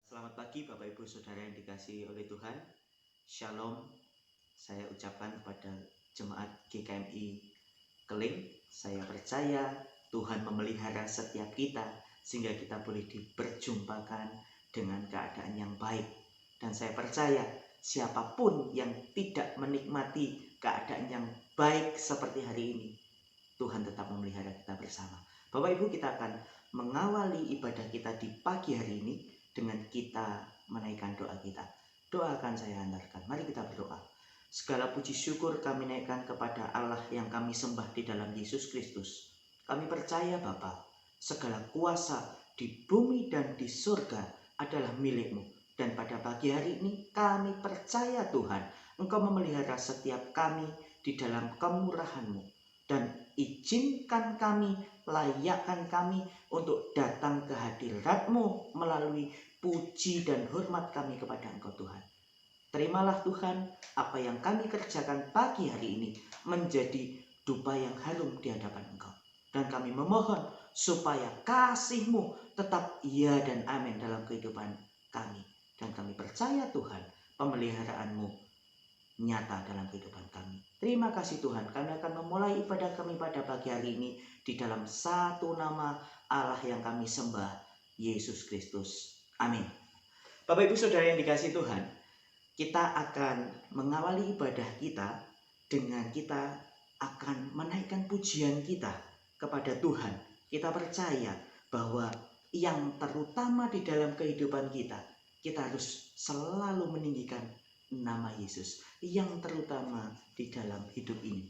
Selamat pagi Bapak Ibu Saudara yang dikasihi oleh Tuhan. Shalom. Saya ucapkan kepada jemaat GKMI Keling, saya percaya Tuhan memelihara setiap kita sehingga kita boleh diperjumpakan dengan keadaan yang baik. Dan saya percaya siapapun yang tidak menikmati keadaan yang baik seperti hari ini, Tuhan tetap memelihara kita bersama. Bapak Ibu, kita akan mengawali ibadah kita di pagi hari ini dengan kita menaikkan doa kita. Doa akan saya hantarkan. Mari kita berdoa. Segala puji syukur kami naikkan kepada Allah yang kami sembah di dalam Yesus Kristus. Kami percaya Bapa, segala kuasa di bumi dan di surga adalah milik-Mu. Dan pada pagi hari ini kami percaya Tuhan, Engkau memelihara setiap kami di dalam kemurahan-Mu. Dan izinkan kami, layakkan kami untuk datang ke hadirat-Mu melalui puji dan hormat kami kepada Engkau Tuhan. Terimalah Tuhan apa yang kami kerjakan pagi hari ini menjadi dupa yang harum di hadapan Engkau. Dan kami memohon supaya kasih-Mu tetap iya dan amin dalam kehidupan kami. Dan kami percaya Tuhan, pemeliharaan-Mu nyata dalam kehidupan kami. Terima kasih Tuhan, kami akan memulai ibadah kami pada pagi hari ini di dalam satu nama Allah yang kami sembah, Yesus Kristus. Amin. Bapak Ibu Saudara yang dikasihi Tuhan, kita akan mengawali ibadah kita dengan kita akan menaikkan pujian kita kepada Tuhan. Kita percaya bahwa yang terutama di dalam kehidupan kita harus selalu meninggikan nama Yesus yang terutama di dalam hidup ini.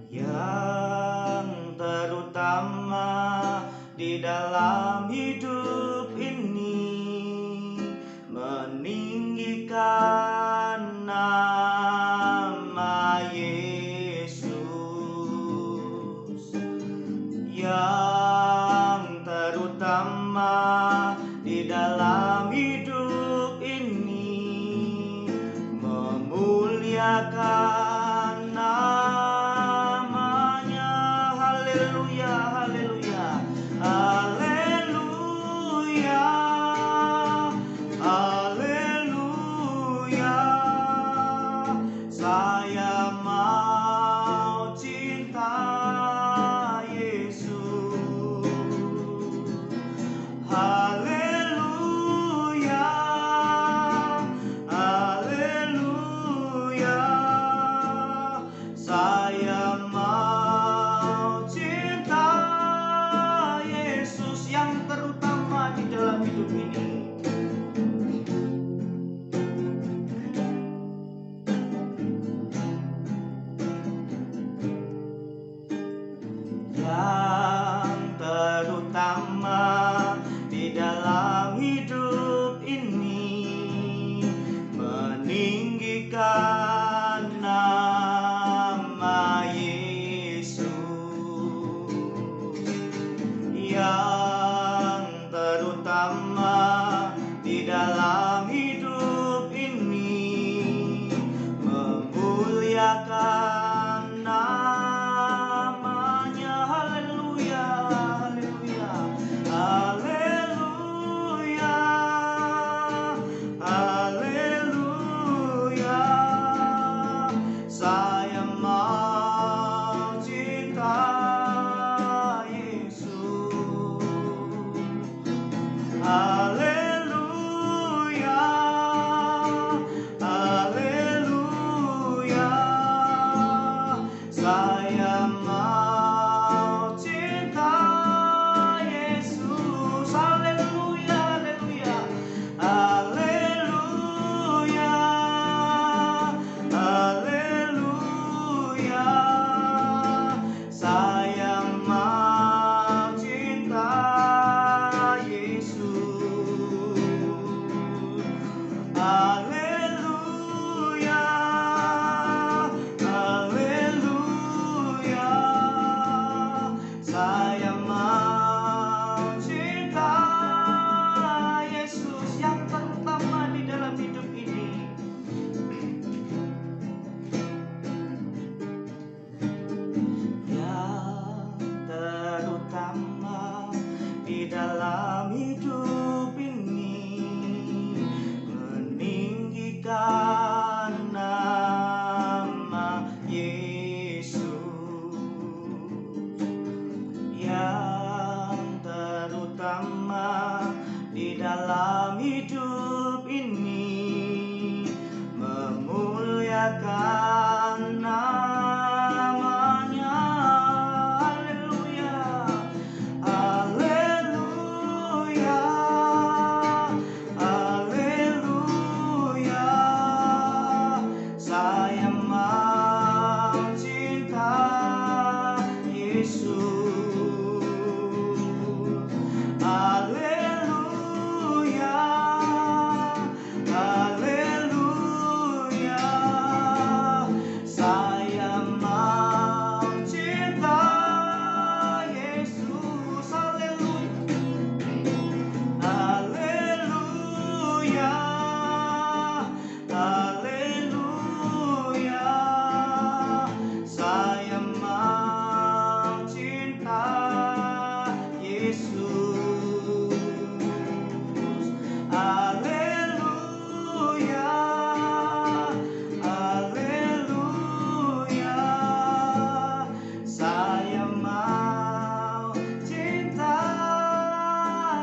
Yang terutama di dalam hidup ini meninggikan nama Yesus. Yang terutama di dalam hidup ini memuliakan namanya. Haleluya, haleluya, haleluya, haleluya. Saya mau cinta Yesus. Haleluya, haleluya. Saya mau cinta Yesus yang terutama di dalam hidup ini. Yang terutama di dalam hidup ini meninggikan nama Yesus. Yang terutama di dalam hidup ini memuliakan namanya. Haleluya, haleluya, haleluya, haleluya. Saya mau cinta Yesus. Haleluya, haleluya. Saya mau cinta Yesus. Haleluya, haleluya, haleluya, haleluya. Saya mau cinta Yesus. Haleluya, haleluya. Yesus. Haleluya, haleluya, saya mau cinta Yesus. Haleluya, haleluya, haleluya, saya mau cinta Yesus. Haleluya, haleluya, saya mau cinta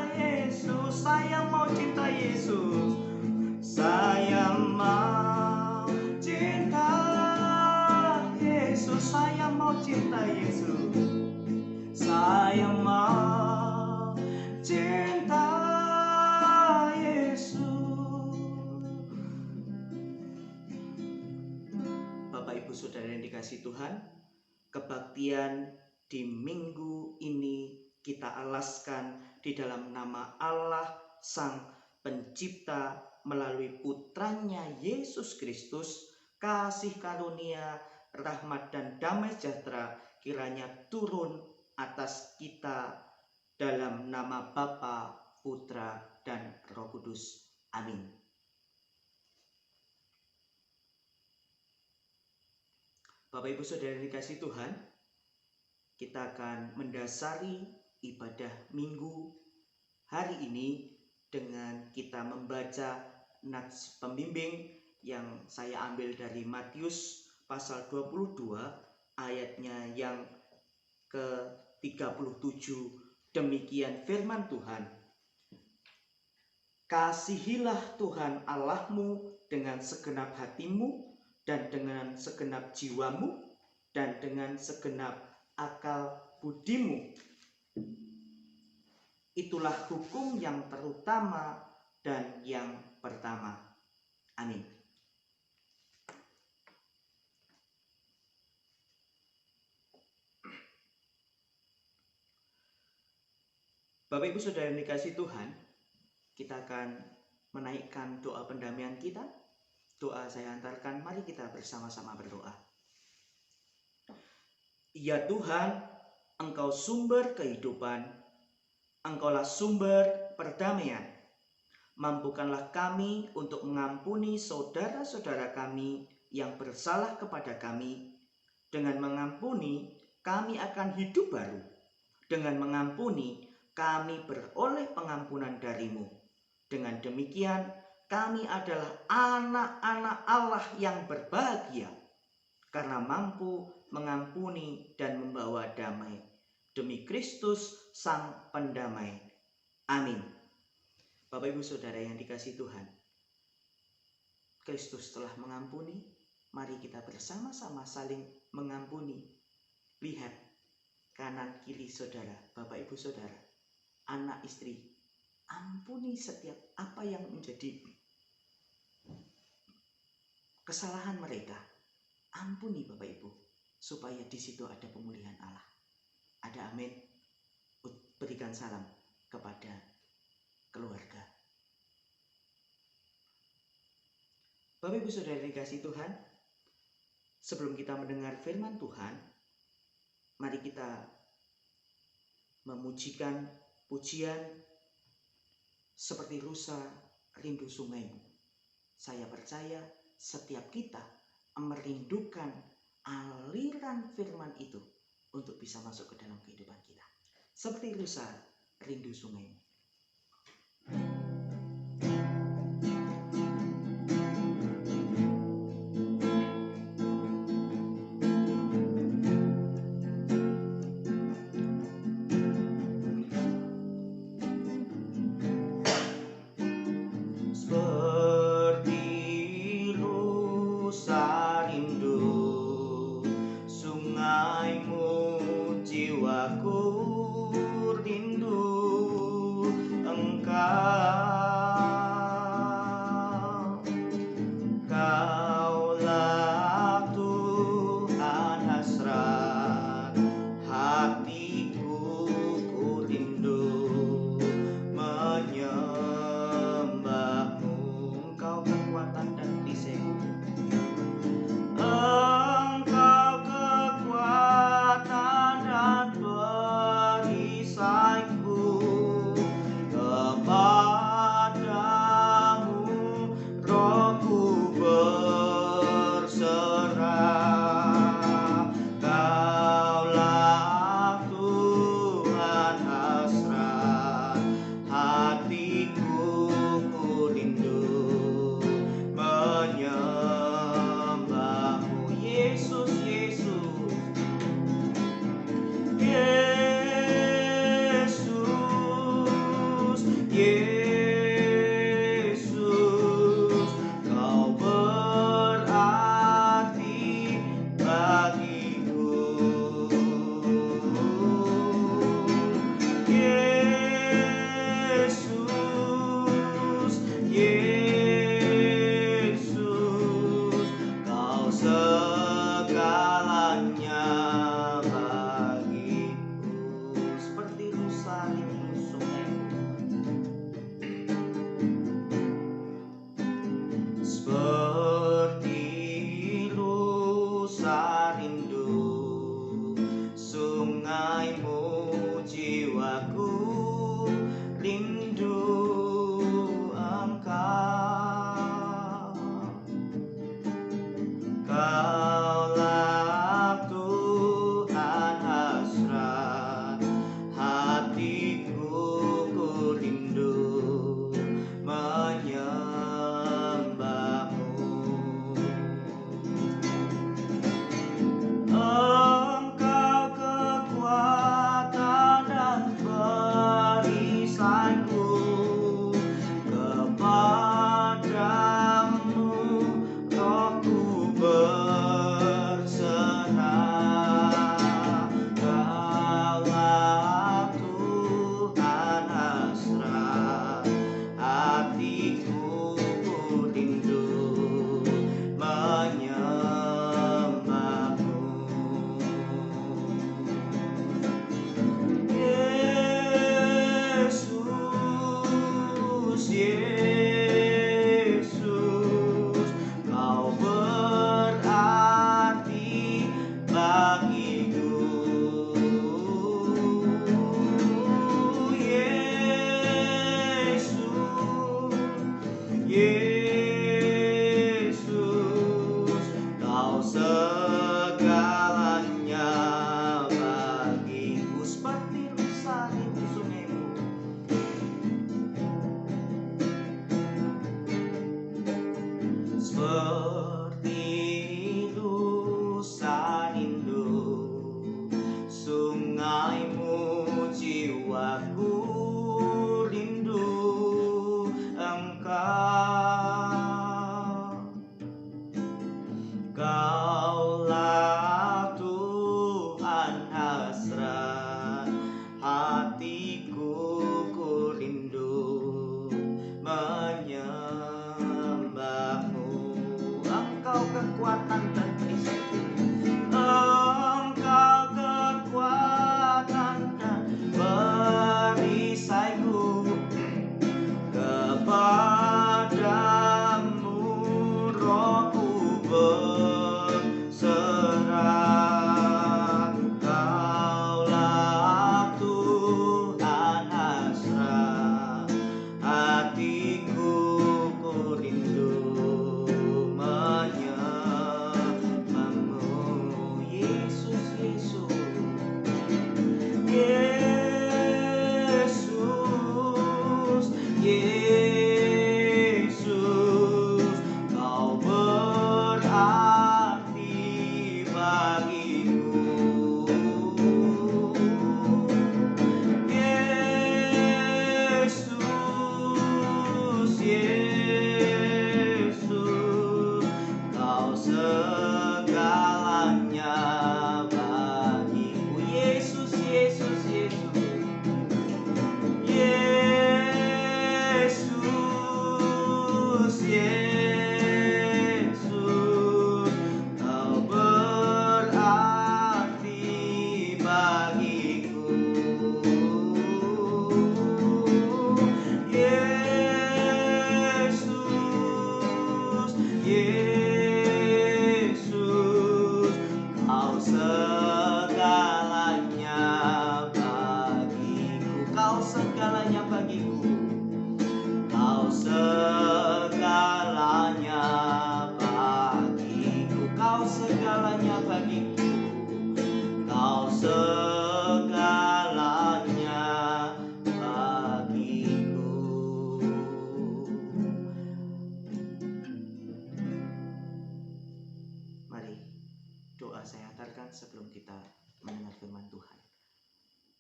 Yesus. Saya mau cinta Yesus. Saya mau cinta Yesus. Saya mau cinta Yesus. Saya mau cinta Yesus. Bapak Ibu Saudara yang dikasihi Tuhan, kebaktian di minggu ini kita alaskan di dalam nama Allah Sang Pencipta melalui putranya Yesus Kristus. Kasih karunia, rahmat dan damai sejahtera kiranya turun atas kita dalam nama Bapa, Putra dan Roh Kudus. Amin. Bapak Ibu Saudara yang dikasihi Tuhan, kita akan mendasari ibadah minggu hari ini dengan kita membaca nats pembimbing yang saya ambil dari Matius pasal 22 ayatnya yang ke-37. Demikian firman Tuhan. Kasihilah Tuhan Allahmu dengan segenap hatimu dan dengan segenap jiwamu dan dengan segenap akal budimu. Itulah hukum yang terutama dan yang pertama. Amin. Bapak Ibu Saudara yang dikasihi Tuhan, kita akan menaikkan doa pendamaian kita. Doa saya antarkan, mari kita bersama-sama berdoa. Ya Tuhan, Engkau sumber kehidupan, Engkaulah sumber perdamaian. Mampukanlah kami untuk mengampuni saudara-saudara kami yang bersalah kepada kami. Dengan mengampuni, kami akan hidup baru. Dengan mengampuni, kami beroleh pengampunan dari-Mu. Dengan demikian, kami adalah anak-anak Allah yang berbahagia karena mampu mengampuni dan membawa damai. Demi Kristus Sang Pendamai. Amin. Bapak Ibu Saudara yang dikasihi Tuhan, Kristus telah mengampuni. Mari kita bersama-sama saling mengampuni. Lihat kanan kiri saudara, Bapak Ibu Saudara, anak istri, ampuni setiap apa yang menjadi kesalahan mereka. Ampuni Bapak Ibu, supaya di situ ada pemulihan Allah. Ada amin. Berikan salam kepada keluarga. Bapak Ibu Saudara dikasihi Tuhan, sebelum kita mendengar firman Tuhan, mari kita memujikan pujian seperti rusa rindu sungaimu. Saya percaya setiap kita merindukan aliran firman itu untuk bisa masuk ke dalam kehidupan kita. Seperti rusa rindu sungaimu. Kaulah Tuhan hasrat hatiku ku rindu menyembahmu. Engkau kekuatan dan perisaiku, Engkau kekuatan dan perisaiku. Kepadamu rohku berserah. Kaulah Tuhan hasrat hatiku, ku rindu menyembahmu. Yesus, Yesus, Yesus, Yesus, Kau berarti bagiku. Yesus, Yesus, Kau segalanya bagiku. Seperti rusa rindu sungaiku, seperti rusa rindu sungaimu, jiwaku rindu Engkau. Kaulah Tuhan hasrat hatiku, ku rindu menyembahmu. Engkau kekuatan dan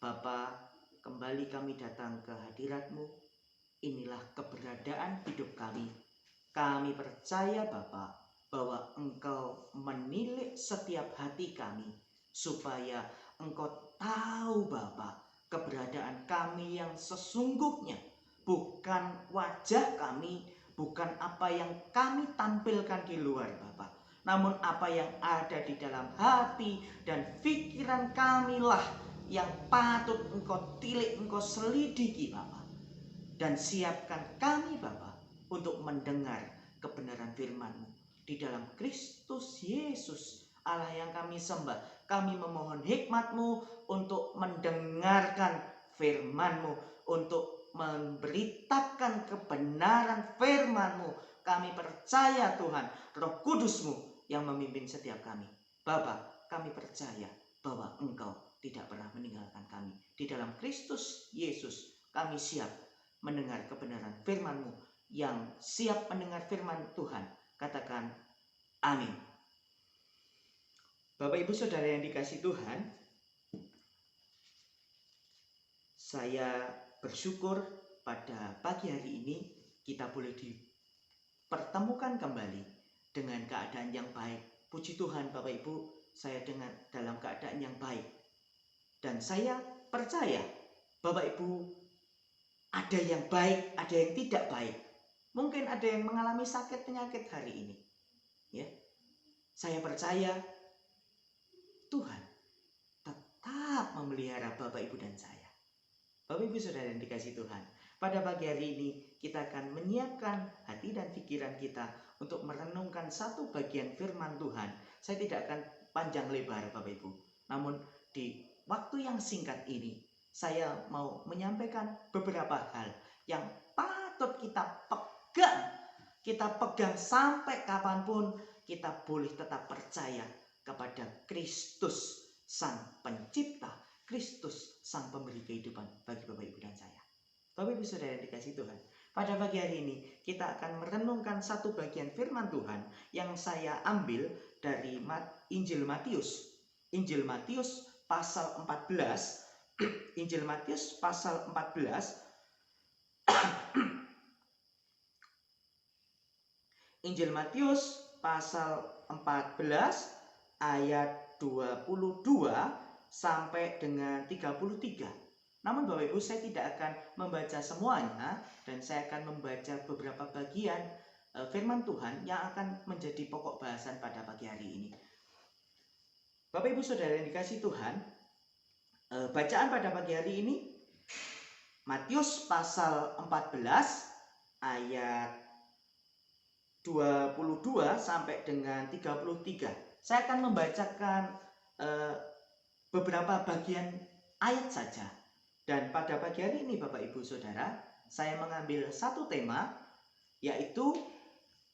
Bapa, kembali kami datang ke hadirat-Mu. Inilah keberadaan hidup kami. Kami percaya Bapa bahwa Engkau menilik setiap hati kami, supaya Engkau tahu Bapa keberadaan kami yang sesungguhnya, bukan wajah kami, bukan apa yang kami tampilkan di luar Bapa, namun apa yang ada di dalam hati dan pikiran kamilah yang patut Engkau tilik, Engkau selidiki Bapa. Dan siapkan kami Bapa untuk mendengar kebenaran firman-Mu di dalam Kristus Yesus Allah yang kami sembah. Kami memohon hikmat-Mu untuk mendengarkan firman-Mu, untuk memberitakan kebenaran firman-Mu. Kami percaya Tuhan, Roh Kudus-Mu yang memimpin setiap kami. Bapa, kami percaya bahwa Engkau tidak pernah meninggalkan kami. Di dalam Kristus Yesus kami siap mendengar kebenaran firman-Mu. Yang siap mendengar firman Tuhan, katakan amin. Bapak Ibu Saudara yang dikasihi Tuhan, saya bersyukur pada pagi hari ini kita boleh dipertemukan kembali dengan keadaan yang baik. Puji Tuhan Bapak Ibu, saya dalam keadaan yang baik. Dan saya percaya Bapak Ibu ada yang baik, ada yang tidak baik. Mungkin ada yang mengalami sakit penyakit hari ini. Ya. Saya percaya Tuhan tetap memelihara Bapak Ibu dan saya. Bapak Ibu Saudara yang dikasihi Tuhan, pada pagi hari ini kita akan menyiapkan hati dan pikiran kita untuk merenungkan satu bagian firman Tuhan. Saya tidak akan panjang lebar Bapak Ibu, namun di waktu yang singkat ini saya mau menyampaikan beberapa hal yang patut kita pegang sampai kapanpun kita boleh tetap percaya kepada Kristus Sang Pencipta, Kristus Sang Pemberi kehidupan bagi Bapak Ibu dan saya. Bapak Ibu Saudara yang dikasihi Tuhan, pada pagi hari ini kita akan merenungkan satu bagian firman Tuhan yang saya ambil dari Injil Matius. Injil Matius pasal 14. Injil Matius pasal 14. Injil Matius pasal 14 ayat 22 sampai dengan 33. Namun Bapak Ibu, saya tidak akan membaca semuanya dan saya akan membaca beberapa bagian firman Tuhan yang akan menjadi pokok bahasan pada pagi hari ini. Bapak Ibu Saudara yang dikasihi Tuhan, bacaan pada pagi hari ini Matius pasal 14 ayat 22 sampai dengan 33. Saya akan membacakan beberapa bagian ayat saja. Dan pada pagi hari ini Bapak Ibu Saudara, saya mengambil satu tema, yaitu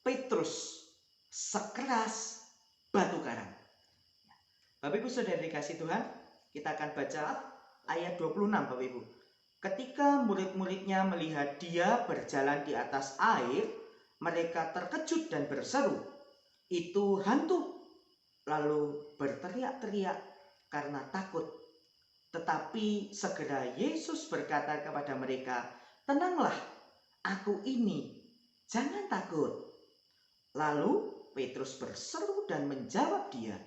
Petrus sekeras batu karang. Bapak Ibu Saudara dikasih Tuhan, kita akan baca ayat 26 Bapak Ibu. Ketika murid-muridnya melihat dia berjalan di atas air, mereka terkejut dan berseru, "Itu hantu!" Lalu berteriak-teriak karena takut. Tetapi segera Yesus berkata kepada mereka, "Tenanglah, aku ini, jangan takut." Lalu Petrus berseru dan menjawab dia,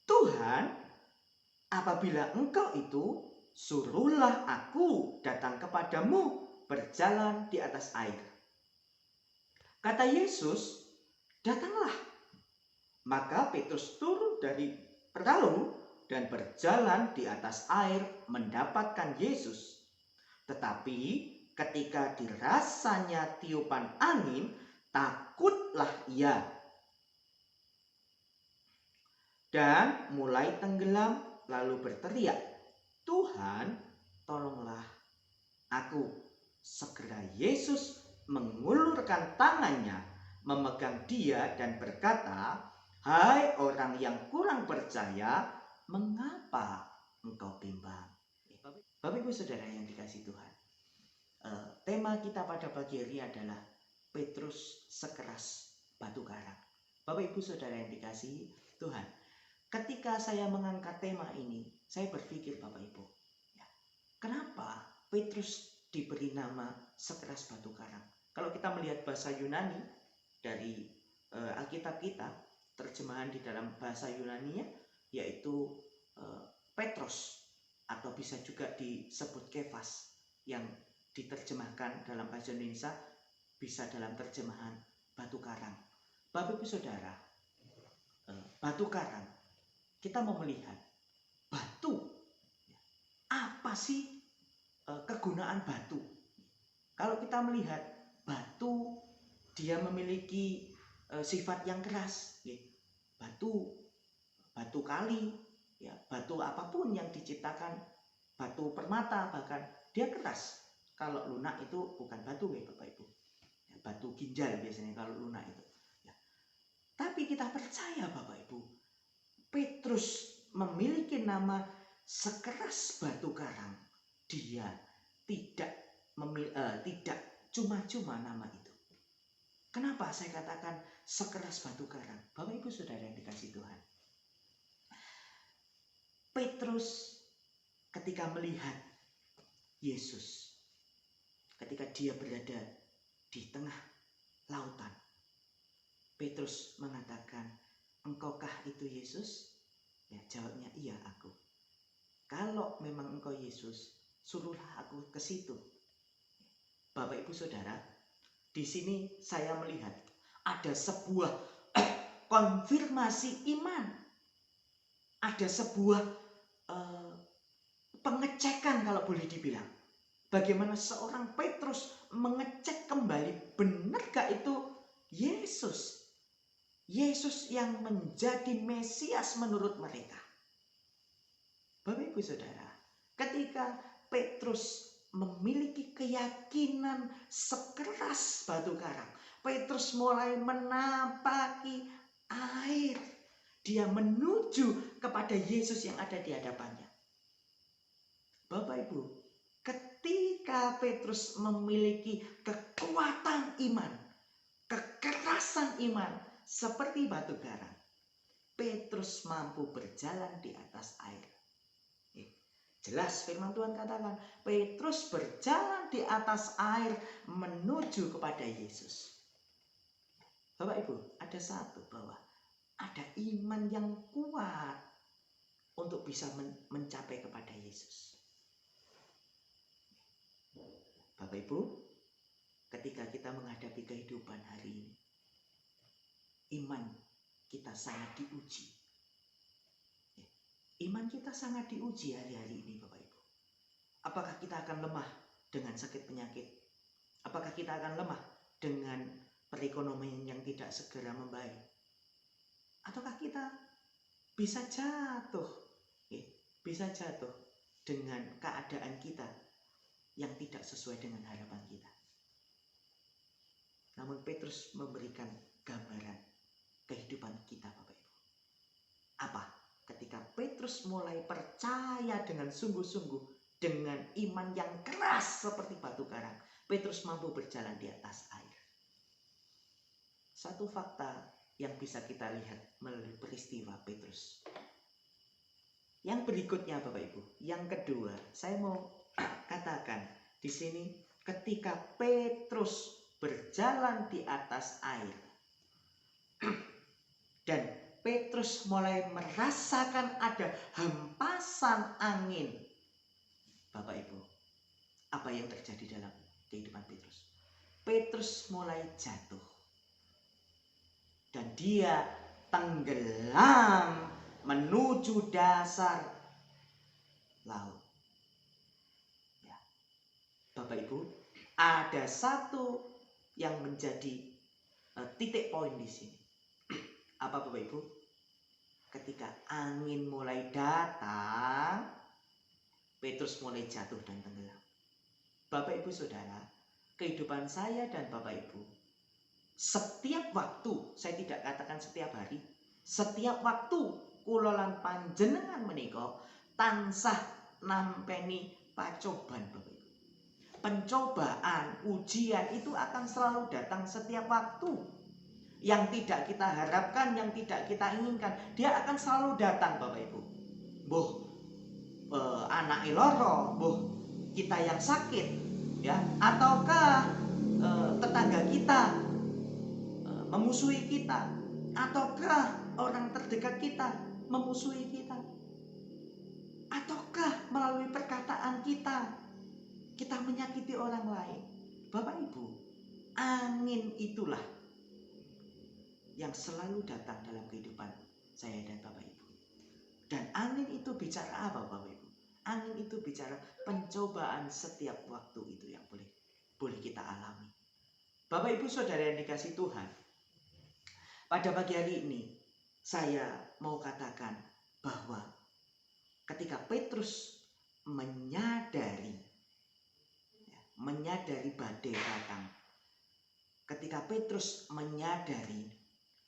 "Tuhan, apabila Engkau itu, suruhlah aku datang kepadamu berjalan di atas air." Kata Yesus, "Datanglah." Maka Petrus turun dari perahu dan berjalan di atas air mendapatkan Yesus. Tetapi ketika dirasanya tiupan angin, takutlah ia dan mulai tenggelam, lalu berteriak, "Tuhan, tolonglah aku." Segera Yesus mengulurkan tangannya, memegang dia dan berkata, "Hai orang yang kurang percaya, mengapa engkau bimbang?" Bapak Ibu Saudara yang dikasihi Tuhan, tema kita pada pagi hari adalah Petrus sekeras batu karang. Bapak Ibu Saudara yang dikasihi Tuhan, ketika saya mengangkat tema ini, saya berpikir Bapak Ibu, ya, Petrus diberi nama sekeras batu karang. Kalau kita melihat bahasa Yunani dari Alkitab kita, terjemahan di dalam bahasa Yunaninya yaitu Petros, atau bisa juga disebut Kefas, yang diterjemahkan dalam bahasa Indonesia bisa dalam terjemahan batu karang. Bapak Ibu Saudara, batu karang, kita mau melihat batu. Apa sih kegunaan batu? Kalau kita melihat batu, dia memiliki sifat yang keras. Batu kali, ya, batu apapun yang diciptakan, batu permata bahkan, dia keras. Kalau lunak itu bukan batu ya Bapak Ibu, ya, batu ginjal biasanya kalau lunak itu. Ya. Tapi kita percaya Bapak Ibu, Petrus memiliki nama sekeras batu karang. Dia tidak cuma-cuma nama itu. Kenapa saya katakan sekeras batu karang? Bapak Ibu Saudara yang dikasihi Tuhan, Petrus ketika melihat Yesus, ketika dia berada di tengah lautan, Petrus mengatakan, "Engkaukah itu Yesus?" Ya, jawabnya, "Iya, aku." "Kalau memang engkau Yesus, suruhlah aku ke situ." Bapak Ibu Saudara, di sini saya melihat ada sebuah konfirmasi iman. Ada sebuah pengecekan kalau boleh dibilang. Bagaimana seorang Petrus mengecek kembali, benarkah itu Yesus? Yesus yang menjadi Mesias menurut mereka. Bapak Ibu Saudara, ketika Petrus memiliki keyakinan sekeras batu karang, Petrus mulai menapaki air. Dia menuju kepada Yesus yang ada di hadapannya. Bapak Ibu, ketika Petrus memiliki kekuatan iman, kekerasan iman seperti batu karang, Petrus mampu berjalan di atas air. Jelas firman Tuhan katakan, Petrus berjalan di atas air menuju kepada Yesus. Bapak Ibu, ada satu bahwa ada iman yang kuat untuk bisa mencapai kepada Yesus. Bapak Ibu, ketika kita menghadapi kehidupan hari ini, iman kita sangat diuji. Iman kita sangat diuji hari-hari ini Bapak Ibu. Apakah kita akan lemah dengan sakit penyakit? Apakah kita akan lemah dengan perekonomian yang tidak segera membaik? Ataukah kita bisa jatuh dengan keadaan kita yang tidak sesuai dengan harapan kita? Namun Petrus memberikan gambaran kehidupan kita Bapak Ibu. Apa? Ketika Petrus mulai percaya dengan sungguh-sungguh, dengan iman yang keras seperti batu karang, Petrus mampu berjalan di atas air. Satu fakta yang bisa kita lihat melalui peristiwa Petrus. Yang berikutnya Bapak Ibu, yang kedua, saya mau katakan di sini ketika Petrus berjalan di atas air dan Petrus mulai merasakan ada hempasan angin. Bapak Ibu, apa yang terjadi dalam kehidupan Petrus? Petrus mulai jatuh dan dia tenggelam menuju dasar laut. Ya. Bapak Ibu, ada satu yang menjadi titik poin di sini. Apa Bapak Ibu? Ketika angin mulai datang, Petrus mulai jatuh dan tenggelam. Bapak Ibu Saudara, kehidupan saya dan Bapak Ibu, setiap waktu, saya tidak katakan setiap hari, setiap waktu kula lan panjenengan menika tansah nampeni pacoban Bapak Ibu. Pencobaan, ujian itu akan selalu datang setiap waktu. Yang tidak kita harapkan, yang tidak kita inginkan, dia akan selalu datang Bapak Ibu. Boh anak loro, boh kita yang sakit, ya, ataukah tetangga kita memusuhi kita, ataukah orang terdekat kita memusuhi kita, ataukah melalui perkataan kita menyakiti orang lain. Bapak Ibu, angin itulah yang selalu datang dalam kehidupan saya dan Bapak Ibu. Dan angin itu bicara apa, Bapak Ibu? Angin itu bicara pencobaan setiap waktu itu yang boleh kita alami. Bapak Ibu Saudara yang dikasihi Tuhan, pada pagi hari ini saya mau katakan bahwa ketika Petrus menyadari badai datang, ketika Petrus menyadari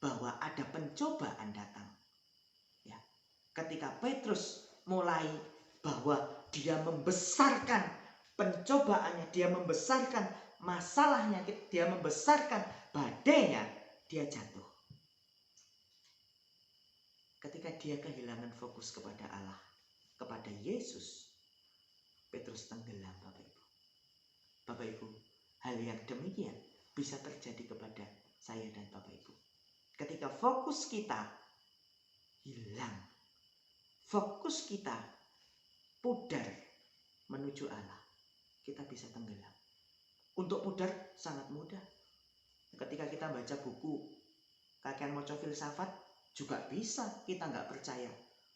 bahwa ada pencobaan datang, ya, ketika Petrus mulai bahwa dia membesarkan pencobaannya, dia membesarkan masalahnya, dia membesarkan badainya, dia jatuh. Ketika dia kehilangan fokus kepada Allah, kepada Yesus, Petrus tenggelam, Bapak Ibu. Bapak Ibu, hal yang demikian bisa terjadi kepada saya dan Bapak Ibu. Ketika fokus kita hilang, fokus kita pudar menuju Allah, kita bisa tenggelam. Untuk pudar sangat mudah. Ketika kita baca buku Kakek Moco Filsafat juga bisa kita nggak percaya.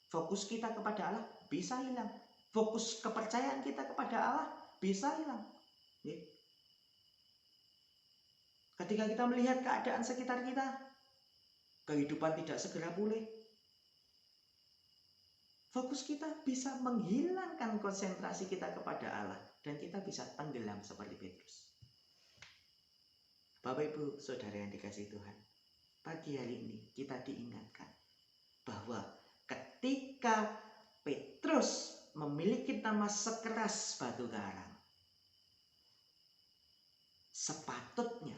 Fokus kita kepada Allah bisa hilang. Fokus kepercayaan kita kepada Allah bisa hilang. Ketika kita melihat keadaan sekitar kita, kehidupan tidak segera pulih, fokus kita bisa menghilangkan konsentrasi kita kepada Allah dan kita bisa tenggelam seperti Petrus. Bapak Ibu Saudara yang dikasihi Tuhan, pagi hari ini kita diingatkan bahwa ketika Petrus memiliki nama sekeras batu karang, sepatutnya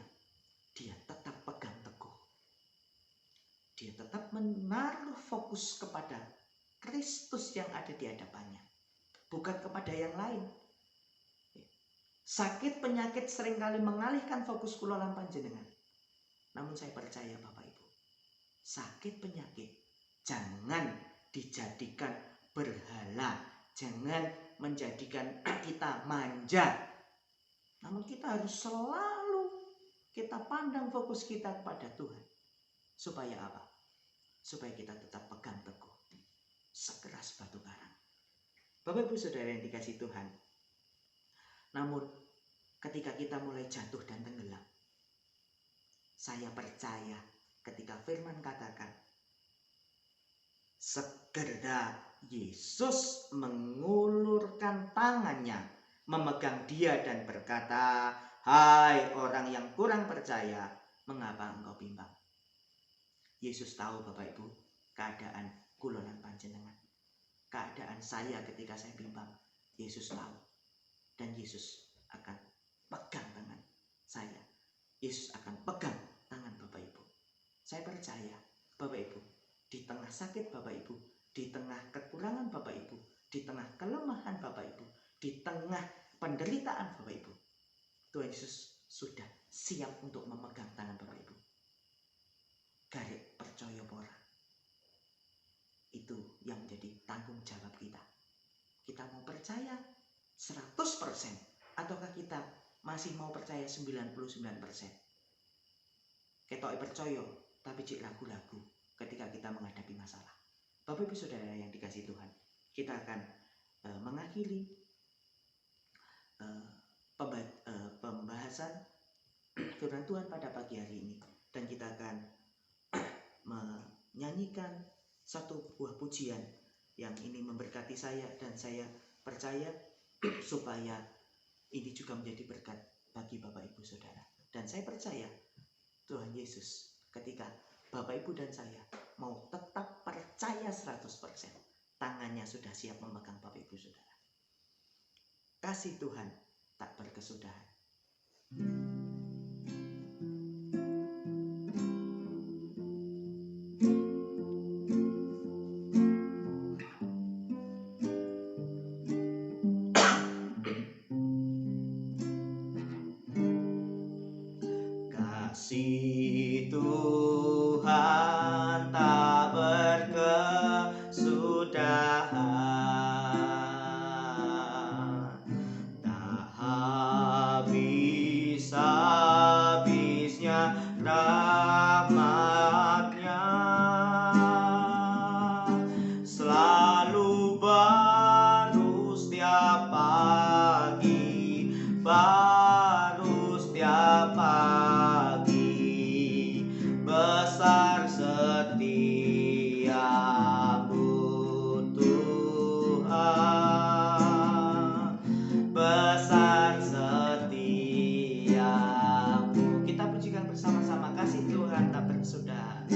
dia tetap pegang teguh. Dia tetap menaruh fokus kepada Kristus yang ada di hadapannya, bukan kepada yang lain. Sakit penyakit seringkali mengalihkan fokus kula lan panjenengan. Namun saya percaya Bapak Ibu, sakit penyakit jangan dijadikan berhala, jangan menjadikan kita manja. Namun kita harus selalu kita pandang fokus kita kepada Tuhan. Supaya apa? Supaya kita tetap pegang teguh sekeras batu karang. Bapak Ibu Saudara yang dikasihi Tuhan, namun ketika kita mulai jatuh dan tenggelam, saya percaya ketika firman katakan, segera Yesus mengulurkan tangannya, memegang dia dan berkata, "Hai orang yang kurang percaya, mengapa engkau bimbang?" Yesus tahu Bapak Ibu keadaan kula lan panjenengan, keadaan saya ketika saya bimbang. Yesus tahu. Dan Yesus akan pegang tangan saya. Yesus akan pegang tangan Bapak Ibu. Saya percaya Bapak Ibu, di tengah sakit Bapak Ibu, di tengah kekurangan Bapak Ibu, di tengah kelemahan Bapak Ibu, di tengah penderitaan Bapak Ibu, Tuhan Yesus sudah siap untuk memegang tangan Bapak Ibu. Garek percaya pora. Itu yang menjadi tanggung jawab kita. Kita mau percaya 100% ataukah kita masih mau percaya 99%? Ketoke percaya tapi cik ragu-ragu ketika kita menghadapi masalah. Bapak Ibu Saudara yang dikasihi Tuhan, kita akan mengakhiri pembahasan firman Tuhan pada pagi hari ini, dan kita akan menyanyikan satu buah pujian yang ini memberkati saya, dan saya percaya supaya ini juga menjadi berkat bagi Bapak Ibu Saudara. Dan saya percaya Tuhan Yesus ketika Bapak Ibu dan saya mau tetap percaya 100%, tangannya sudah siap memegang Bapak Ibu Saudara. Kasih Tuhan tak berkesudahan. Tuhan tak berkesudahan, tak habis-habisnya rahmat-Nya, selalu baru setiap pagi, baru setiap pagi, besar setiamu Tuhan, besar setiamu. Kita pujikan bersama-sama, kasih Tuhan tak berkesudahan.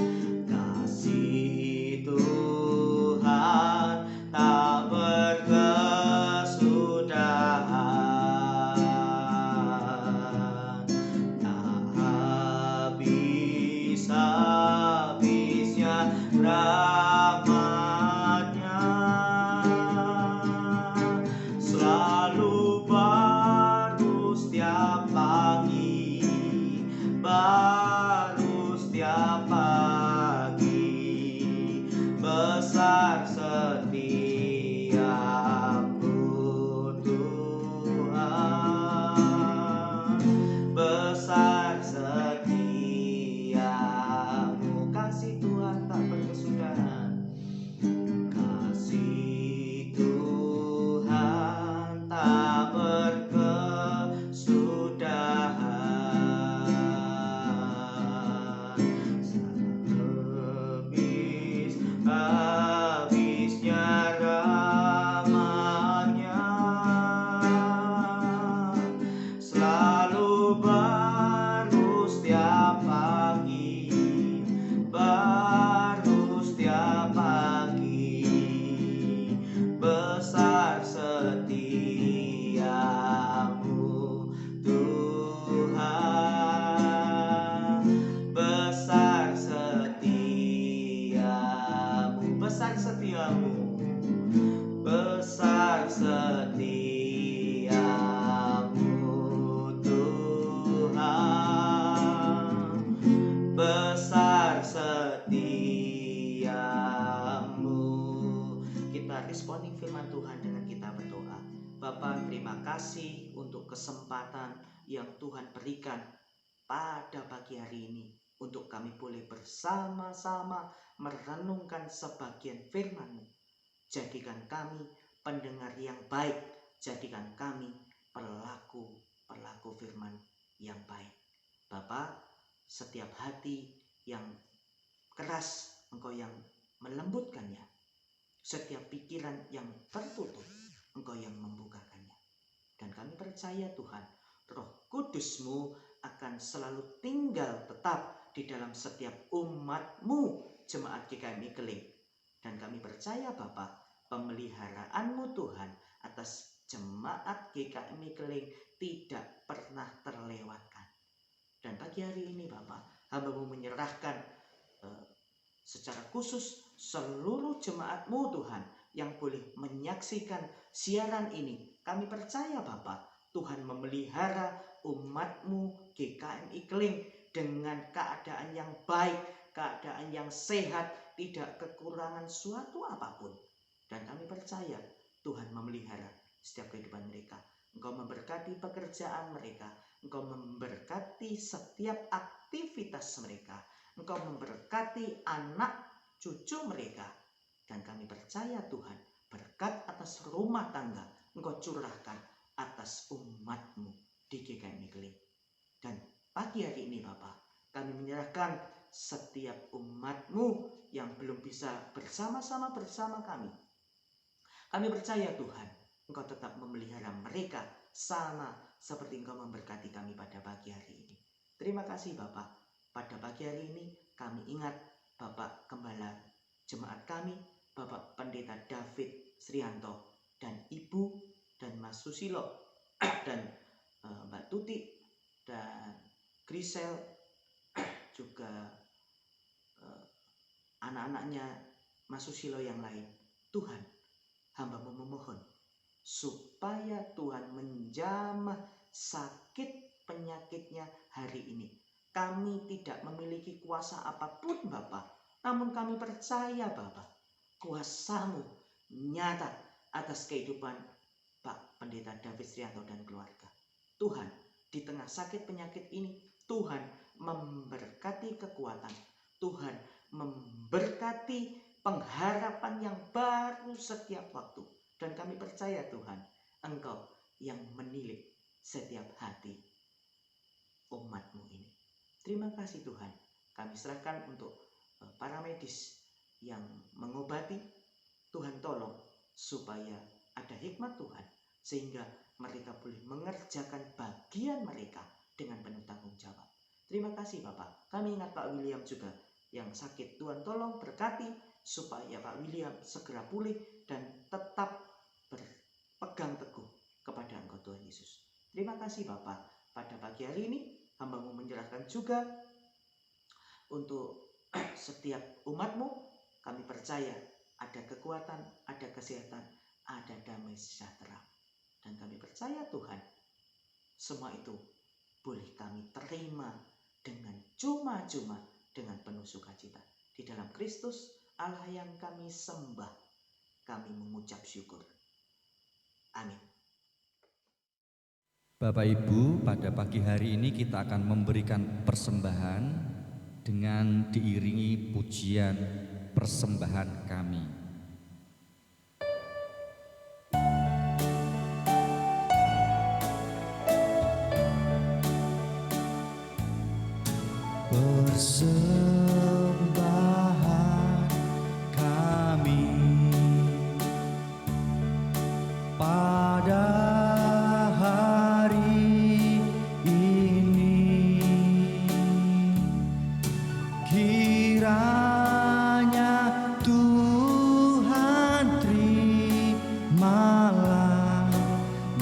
Kasih Tuhan tak berkesudahan, tak habis-habisnya rahmat-Nya, selalu baru setiap pagi, baru setiap pagi, besar setiamu Tuhan, besar setiamu. Kasih Tuhan tak berkesudahan, kasih Tuhan tak berkesudahan, habis-habisnya rahmat-Nya, selalu baru setiap pagi, baru setiap pagi, besar setiamu Tuhan, besar setiamu, besar setiamu, besar setiamu Tuhan, besar setiamu. Kita responi firman Tuhan dengan kita berdoa. Bapa, terima kasih untuk kesempatan yang Tuhan berikan pada pagi hari ini untuk kami boleh bersama-sama merenungkan sebagian firman-Mu. Jadikan kami pendengar yang baik, jadikan kami pelaku firman yang baik. Bapa, setiap hati yang keras Engkau yang melembutkannya, setiap pikiran yang tertutup Engkau yang membukakannya. Dan kami percaya Tuhan, Roh Kudus-Mu akan selalu tinggal tetap di dalam setiap umat-Mu Jemaat GKMI Keling. Dan kami percaya Bapa, pemeliharaan-Mu Tuhan atas Jemaat GKMI Keling tidak pernah terlewatkan. Dan pagi hari ini Bapa, hamba-Mu menyerahkan secara khusus seluruh jemaat-Mu Tuhan yang boleh menyaksikan siaran ini. Kami percaya Bapa, Tuhan memelihara umat-Mu GKMI Keling dengan keadaan yang baik, keadaan yang sehat, tidak kekurangan suatu apapun. Dan kami percaya Tuhan memelihara setiap kehidupan mereka. Engkau memberkati pekerjaan mereka, Engkau memberkati setiap aktivitas mereka, Engkau memberkati anak cucu mereka. Dan kami percaya Tuhan, berkat atas rumah tangga Engkau curahkan atas umat-Mu di GKMI Keling. Dan pagi hari ini Bapa, kami menyerahkan setiap umat-Mu yang belum bisa bersama-sama bersama kami. Kami percaya Tuhan, Engkau tetap memelihara mereka sama seperti Engkau memberkati kami pada pagi hari ini. Terima kasih Bapak. Pada pagi hari ini kami ingat Bapak Gembala jemaat kami, Bapak Pendeta David Srianto, dan Ibu dan Mas Susilo, dan Mbak Tuti, dan Grisel, juga anak-anaknya Mas Susilo yang lain. Tuhan, hamba-Mu memohon supaya Tuhan menjamah sakit penyakitnya hari ini. Kami tidak memiliki kuasa apapun Bapa, namun kami percaya Bapa, kuasa-Mu nyata atas kehidupan Pak Pendeta David Srianto dan keluarga. Tuhan, di tengah sakit penyakit ini, Tuhan memberkati kekuatan, Tuhan memberkati pengharapan yang baru setiap waktu. Dan kami percaya Tuhan, Engkau yang menilik setiap hati umat-Mu ini. Terima kasih Tuhan. Kami serahkan untuk para medis yang mengobati. Tuhan tolong supaya ada hikmat Tuhan, sehingga mereka boleh mengerjakan bagian mereka dengan penuh tanggung jawab. Terima kasih Bapak. Kami ingat Pak William juga yang sakit. Tuhan tolong berkati supaya Pak William segera pulih dan tetap berpegang teguh kepada Engkau Tuhan Yesus. Terima kasih Bapak. Pada pagi hari ini hamba-Mu menyerahkan juga untuk setiap umat-Mu. Kami percaya ada kekuatan, ada kesehatan, ada damai sejahtera. Dan kami percaya Tuhan, semua itu boleh kami terima dengan cuma-cuma, dengan penuh sukacita. Di dalam Kristus Allah yang kami sembah, kami mengucap syukur. Amin. Bapak Ibu, pada pagi hari ini kita akan memberikan persembahan dengan diiringi pujian persembahan kami. Persembahan kami pada hari ini, kiranya Tuhan terimalah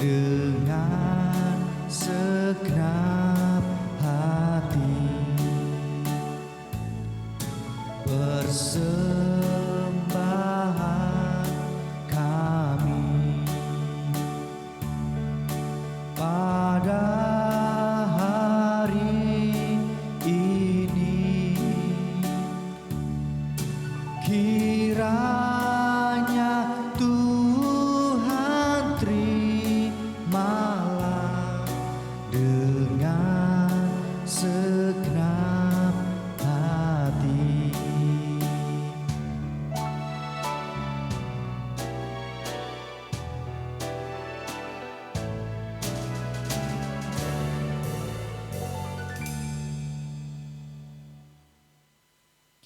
dengan segenap hati. Persembahan kami pada hari ini, kiranya Tuhan terimalah dengan segenap hati.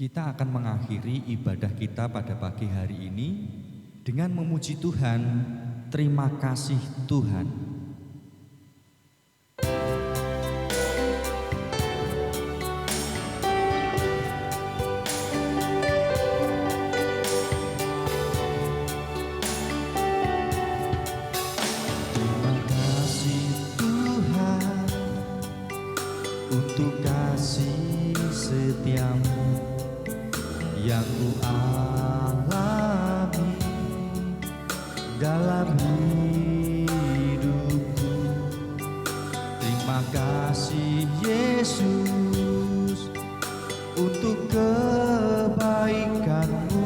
Kita akan mengakhiri ibadah kita pada pagi hari ini dengan memuji Tuhan. Terima kasih Tuhan. Terima kasih Tuhan untuk kasih setiamu yang ku alami dalam hidupku. Terima kasih Yesus untuk kebaikan-Mu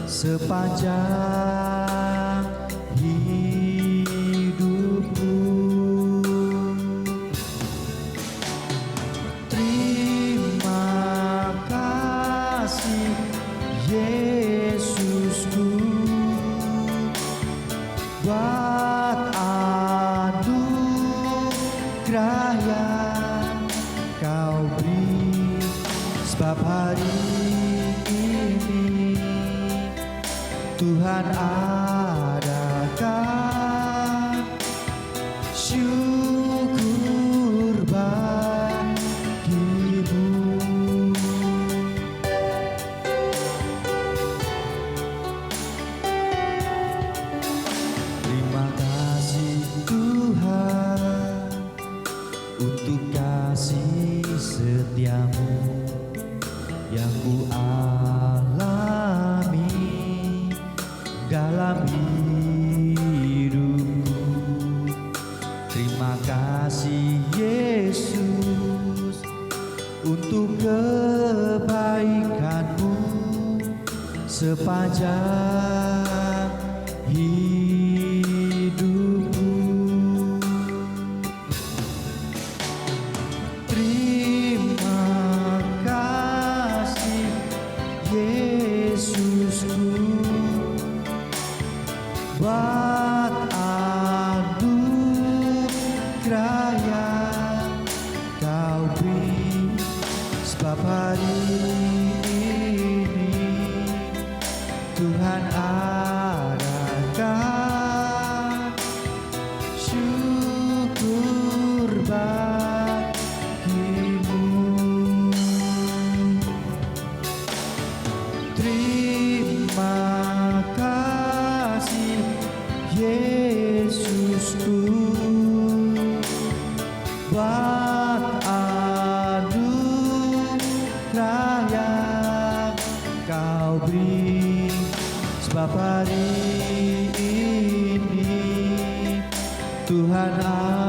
sepanjang hidupku. Terima kasih Yesusku buat anugerah yang Tuhan